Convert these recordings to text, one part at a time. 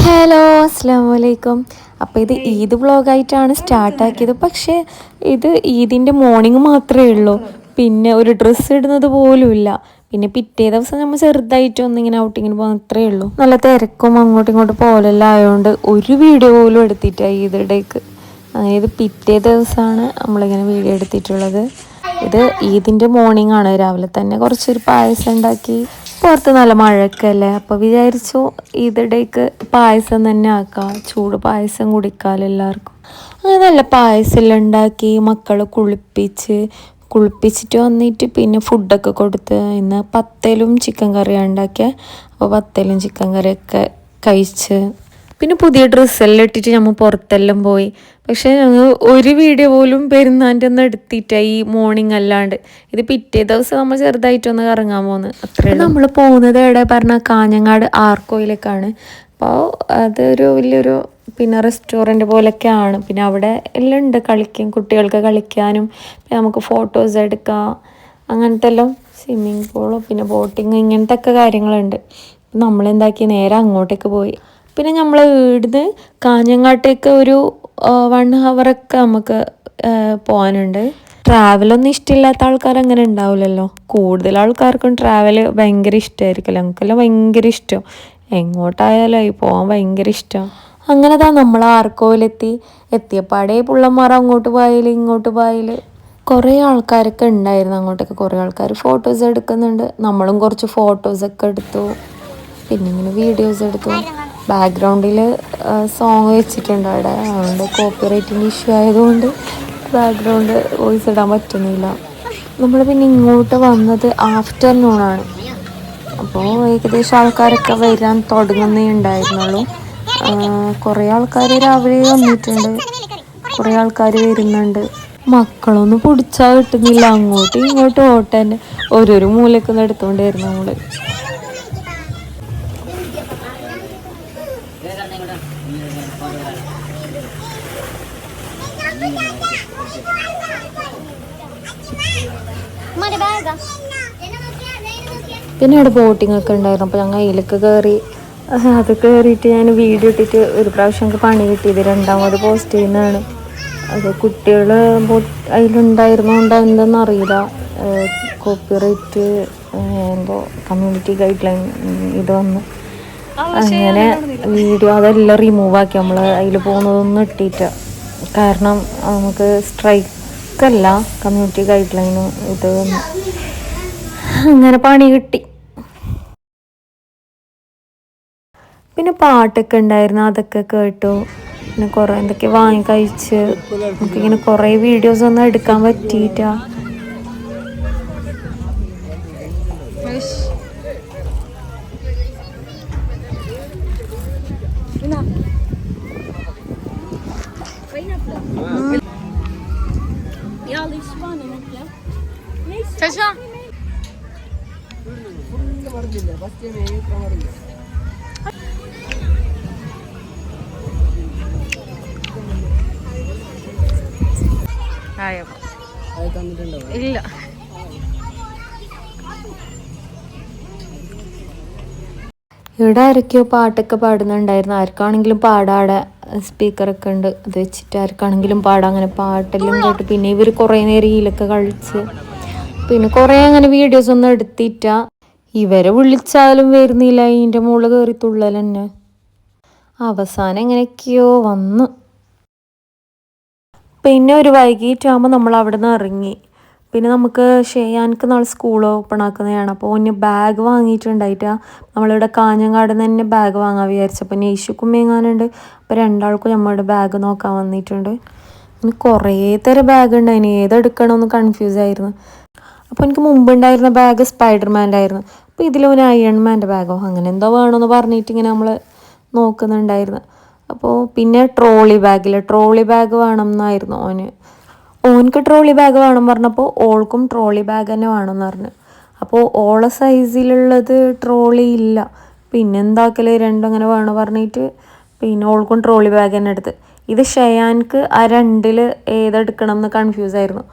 Hello അസ്സാം വലൈക്കും. അപ്പോൾ ഇത് ഈദ് വ്ളോഗായിട്ടാണ് സ്റ്റാർട്ടാക്കിയത്. പക്ഷേ ഇത് ഈദിൻ്റെ മോർണിംഗ് മാത്രമേ ഉള്ളൂ. പിന്നെ ഒരു ഡ്രസ്സ് ഇടുന്നത് പോലും ഇല്ല. പിന്നെ പിറ്റേ ദിവസം നമ്മൾ ചെറുതായിട്ടൊന്നിങ്ങനെ ഔട്ടിങ്ങിന് പോകുന്ന അത്രയേ ഉള്ളൂ. നല്ല തിരക്കും അങ്ങോട്ടും ഇങ്ങോട്ടും പോലെല്ലാം ആയതുകൊണ്ട് ഒരു വീഡിയോ പോലും എടുത്തിട്ടാണ് ഈദിടേക്ക്. അങ്ങനെ ഇത് പിറ്റേ ദിവസമാണ് നമ്മളിങ്ങനെ വീഡിയോ എടുത്തിട്ടുള്ളത്. ഇത് ഈദിൻ്റെ മോർണിംഗ് ആണ്. രാവിലെ തന്നെ കുറച്ചൊരു പായസം ഉണ്ടാക്കി. പുറത്ത് നല്ല മഴയൊക്കെ അല്ലേ, അപ്പോൾ വിചാരിച്ചു ഈദിടേക്ക് പായസം തന്നെ ആക്കാം, ചൂട് പായസം കുടിക്കാമല്ലോ എല്ലാവർക്കും. അങ്ങനെ നല്ല പായസം എല്ലാം ഉണ്ടാക്കി മക്കളെ കുളിപ്പിച്ചിട്ട് വന്നിട്ട് പിന്നെ ഫുഡൊക്കെ കൊടുത്ത്. ഇന്ന് പത്തലും ചിക്കൻ കറിയാണ് ഉണ്ടാക്കിയത്. അപ്പോൾ പത്തലും ചിക്കൻ കറിയൊക്കെ കഴിച്ച് പിന്നെ പുതിയ ഡ്രസ്സെല്ലാം ഇട്ടിട്ട് നമ്മൾ പുറത്തെല്ലാം പോയി. പക്ഷേ ഞങ്ങൾ ഒരു വീഡിയോ പോലും പെരുന്നാൻ്റെ ഒന്ന് എടുത്തിട്ടാണ് ഈ മോർണിംഗ് അല്ലാണ്ട്. ഇത് പിറ്റേ ദിവസം നമ്മൾ ചെറുതായിട്ടൊന്ന് കറങ്ങാൻ പോകുന്നത് അത്രയും. നമ്മൾ പോകുന്നത് എവിടെ പറഞ്ഞാൽ കാഞ്ഞങ്ങാട് ആർക്കോയിലേക്കാണ്. അപ്പോൾ അതൊരു വലിയൊരു പിന്നെ റെസ്റ്റോറൻറ്റ് പോലൊക്കെയാണ്. പിന്നെ അവിടെ എല്ലാം ഉണ്ട്, കുട്ടികൾക്ക് കളിക്കാനും പിന്നെ നമുക്ക് ഫോട്ടോസ് എടുക്കാം, അങ്ങനത്തെ എല്ലാം സ്വിമ്മിങ് പൂളും പിന്നെ ബോട്ടിങ് ഇങ്ങനത്തെ ഒക്കെ കാര്യങ്ങളുണ്ട്. നമ്മളെന്താക്കി നേരെ അങ്ങോട്ടേക്ക് പോയി. പിന്നെ നമ്മൾ ഇവിടുന്ന് കാഞ്ഞങ്ങാട്ടേക്ക് ഒരു 1 ഹവറൊക്കെ നമുക്ക് പോകാനുണ്ട്. ട്രാവലൊന്നും ഇഷ്ടമില്ലാത്ത ആൾക്കാർ അങ്ങനെ ഉണ്ടാവില്ലല്ലോ. കൂടുതൽ ആൾക്കാർക്കും ട്രാവൽ ഭയങ്കര ഇഷ്ടമായിരിക്കുമല്ലോ. നമുക്കെല്ലാം ഭയങ്കര ഇഷ്ടം, എങ്ങോട്ടായാലും പോകാൻ ഭയങ്കര ഇഷ്ടം. അങ്ങനെ നമ്മൾ എത്തിയപ്പാടേ പിള്ളമാർ അങ്ങോട്ട് പോയാൽ ഇങ്ങോട്ട് പോയാൽ കുറേ ആൾക്കാരൊക്കെ ഉണ്ടായിരുന്നു. അങ്ങോട്ടൊക്കെ കുറേ ആൾക്കാർ ഫോട്ടോസ് എടുക്കുന്നുണ്ട്. നമ്മളും കുറച്ച് ഫോട്ടോസൊക്കെ എടുത്തു, പിന്നെ ഇങ്ങനെ വീഡിയോസ് എടുത്തു. ബാക്ക്ഗ്രൗണ്ടിൽ സോങ് വെച്ചിട്ടുണ്ട് അവിടെ, അതുകൊണ്ട് കോപ്പിറൈറ്റിൻ്റെ ഇഷ്യൂ ആയതുകൊണ്ട് ബാക്ക്ഗ്രൗണ്ട് വോയിസ് ഇടാൻ പറ്റുന്നില്ല. നമ്മൾ പിന്നെ ഇങ്ങോട്ട് വന്നത് ആഫ്റ്റർനൂണാണ്. അപ്പോൾ ഏകദേശം ആൾക്കാരൊക്കെ വരാൻ തുടങ്ങുന്നേ ഉണ്ടായിരുന്നുള്ളൂ. കുറേ ആൾക്കാർ രാവിലെ വന്നിട്ടുണ്ട്, കുറേ ആൾക്കാർ വരുന്നുണ്ട്. മക്കളൊന്നും പിടിച്ചാൽ കിട്ടുന്നില്ല, അങ്ങോട്ടും ഇങ്ങോട്ടും ഓട്ടന്നെ, ഓരോരോ മൂലക്കൊന്നും എടുത്തുകൊണ്ടായിരുന്നു നമ്മൾ. പിന്നെ അവിടെ ബോട്ടിംഗ് ഒക്കെ ഉണ്ടായിരുന്നു. അപ്പോൾ ഞങ്ങൾ അതിലേക്ക് കയറി. അത് കയറിയിട്ട് ഞാൻ വീഡിയോ ഇട്ടിട്ട് ഒരു പ്രാവശ്യം എനിക്ക് പണി കിട്ടിയത്, രണ്ടാമത് പോസ്റ്റ് ചെയ്യുന്നതാണ്. അത് കുട്ടികൾ അതിലുണ്ടായിരുന്നോണ്ടോ എന്തെന്ന് അറിയില്ല, കോപ്പിറൈറ്റ് എന്തോ കമ്മ്യൂണിറ്റി ഗൈഡ് ലൈൻ ഇത് വന്നു. അങ്ങനെ വീഡിയോ അതെല്ലാം റിമൂവ് ആക്കി. നമ്മൾ അതിൽ പോകുന്നതൊന്നും ഇട്ടിട്ട്, കാരണം നമുക്ക് സ്ട്രൈക്കല്ല കമ്മ്യൂണിറ്റി ഗൈഡ് ലൈനും ഇത് വന്നു. അങ്ങനെ പണി കിട്ടി. പിന്നെ പാട്ടൊക്കെ ഉണ്ടായിരുന്നു, അതൊക്കെ കേട്ടു. പിന്നെ കുറേ എന്തൊക്കെ വാങ്ങി കഴിച്ച് നമുക്കിങ്ങനെ കുറേ വീഡിയോസ് ഒന്നും എടുക്കാൻ പറ്റിയിട്ട. ഇല്ല, ഇവിടെ ആരൊക്കെയോ പാട്ടൊക്കെ പാടുന്നുണ്ടായിരുന്നു. ആർക്കാണെങ്കിലും പാടാടെ സ്പീക്കറൊക്കെ ഉണ്ട്, അത് വെച്ചിട്ട് ആർക്കാണെങ്കിലും പാടാം. അങ്ങനെ പാട്ടെല്ലാം കേട്ട് പിന്നെ ഇവർ കുറേ നേരം ഇതിലൊക്കെ കളിച്ച് പിന്നെ കുറേ അങ്ങനെ വീഡിയോസ് ഒന്നും എടുത്തിട്ട. ഇവരെ വിളിച്ചാലും വരുന്നില്ല, ഇതിൻ്റെ മുകളിൽ കയറി തുള്ളൽ തന്നെ. അവസാനം എങ്ങനെയൊക്കെയോ വന്നു. പിന്നെ ഒരു വൈകിട്ടാകുമ്പോൾ നമ്മൾ അവിടെ നിന്ന് ഇറങ്ങി. പിന്നെ നമുക്ക് ഷെയ്യാൻക്ക് നാളെ സ്കൂൾ ഓപ്പൺ ആക്കുന്നതാണ്. അപ്പോൾ ഒന്ന് ബാഗ് വാങ്ങിയിട്ടുണ്ടായിട്ടാ നമ്മളിവിടെ കാഞ്ഞങ്ങാട് തന്നെ ബാഗ് വാങ്ങാൻ വിചാരിച്ചപ്പോൾ നെയ്ഷുക്കും മേങ്ങാനുണ്ട്. അപ്പോൾ രണ്ടാൾക്കും നമ്മളുടെ ബാഗ് നോക്കാൻ വന്നിട്ടുണ്ട്. പിന്നെ കുറേ തരം ബാഗ് ഉണ്ട്, അതിന് ഏതെടുക്കണമെന്ന് കൺഫ്യൂസ് ആയിരുന്നു. അപ്പോൾ എനിക്ക് മുമ്പുണ്ടായിരുന്ന ബാഗ് സ്പൈഡർമാൻ്റെ ആയിരുന്നു. അപ്പോൾ ഇതിലൊരു അയൺമാൻ്റെ ബാഗോ അങ്ങനെ എന്തോ വേണമെന്ന് പറഞ്ഞിട്ട് ഇങ്ങനെ നമ്മൾ നോക്കുന്നുണ്ടായിരുന്നു. അപ്പോൾ പിന്നെ ട്രോളി ബാഗ് വേണം എന്നായിരുന്നു ഓനക്ക് ട്രോളി ബാഗ് വേണം പറഞ്ഞപ്പോൾ ഓൾക്കും ട്രോളി ബാഗ് തന്നെ വേണമെന്ന് പറഞ്ഞു. അപ്പോൾ ഓളെ സൈസിലുള്ളത് ട്രോളി ഇല്ല. പിന്നെ എന്താക്കൽ രണ്ടും അങ്ങനെ വേണം പറഞ്ഞിട്ട് പിന്നെ ഓൾക്കും ട്രോളി ബാഗ് തന്നെ എടുത്ത്. ഇത് ഷയാൻക്ക് ആ രണ്ടിൽ ഏതെടുക്കണം എന്ന് കൺഫ്യൂസ് ആയിരുന്നു.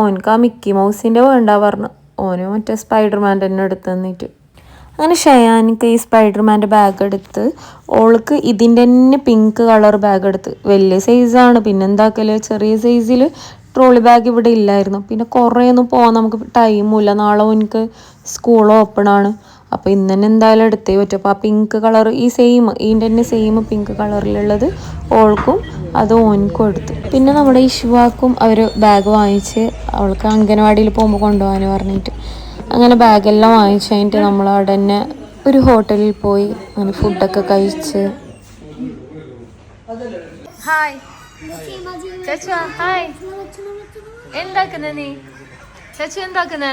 ഓനക്ക് ആ മിക്കി മൗസിൻ്റെ വേണ്ട പറഞ്ഞു, ഓന് മറ്റേ സ്പൈഡർമാൻ്റെ തന്നെ എടുത്ത് തന്നിട്ട്. അങ്ങനെ ഷയാനിക്ക് ഈ സ്പൈഡർമാൻ്റെ ബാഗ് എടുത്ത് ഓൾക്ക് ഇതിൻ്റെ തന്നെ പിങ്ക് കളർ ബാഗ് എടുത്ത് വലിയ സൈസാണ്. പിന്നെ എന്താക്കല് ചെറിയ സൈസിൽ ട്രോളി ബാഗ് ഇവിടെ ഇല്ലായിരുന്നു. പിന്നെ കുറേ ഒന്നും പോകാൻ നമുക്ക് ടൈമില്ല, നാളെ എനിക്ക് സ്കൂൾ ഓപ്പൺ ആണ്. അപ്പോൾ ഇന്ന് തന്നെ എന്തായാലും എടുത്തേ പറ്റും. അപ്പോൾ ആ പിങ്ക് കളർ ഈ സെയിം ഇതിൻ്റെ തന്നെ സെയിം പിങ്ക് കളറിലുള്ളത് ഓൾക്കും അത് ഓനിക്കും എടുത്തു. പിന്നെ നമ്മുടെ ഇഷ്വാക്കും അവർ ബാഗ് വാങ്ങിച്ച് അവൾക്ക് അംഗനവാടിയിൽ പോകുമ്പോൾ കൊണ്ടുപോകാൻ പറഞ്ഞിട്ട് അങ്ങനെ ബാഗെല്ലാം വാങ്ങിച്ച് കഴിഞ്ഞിട്ട് നമ്മൾ അവിടെ തന്നെ ഒരു ഹോട്ടലിൽ പോയി അങ്ങനെ ഫുഡൊക്കെ കഴിച്ച്. Hi ചച്ചു, hi. എന്താക്കുന്ന നീ ചച്ചു? എന്താക്കുന്നേ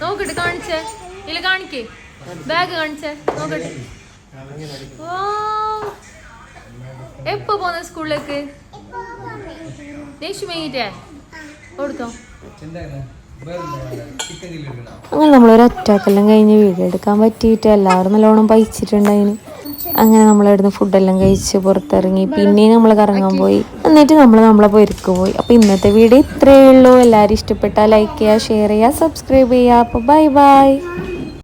നോക്കട്ടെ, കാണിച്ചേ, ഇല്ല കാണിക്കേ, ബാഗ് കാണിച്ചേ നോക്കട്ടെ. ഓ, എപ്പോ പോന്ന സ്കൂളിലേക്ക്? ദേഷ്യമേറ്റേ കൊടുത്തോ. അങ്ങനെ നമ്മളൊരു അറ്റാക്കെല്ലാം കഴിഞ്ഞ് വീഡിയോ എടുക്കാൻ പറ്റിയിട്ട് എല്ലാവരും നല്ലോണം പയിച്ചിട്ടുണ്ടായിന്. അങ്ങനെ നമ്മളവിടുന്ന് ഫുഡെല്ലാം കഴിച്ച് പുറത്തിറങ്ങി. പിന്നെയും നമ്മൾ കറങ്ങാൻ പോയി. എന്നിട്ട് നമ്മളെ പൊരിക്ക് പോയി. അപ്പോൾ ഇന്നത്തെ വീഡിയോ ഇത്രയേ ഉള്ളൂ. എല്ലാവരും ഇഷ്ടപ്പെട്ടാൽ ലൈക്ക് ചെയ്യുക, ഷെയർ ചെയ്യുക, സബ്സ്ക്രൈബ് ചെയ്യുക. അപ്പോൾ ബൈ ബൈ.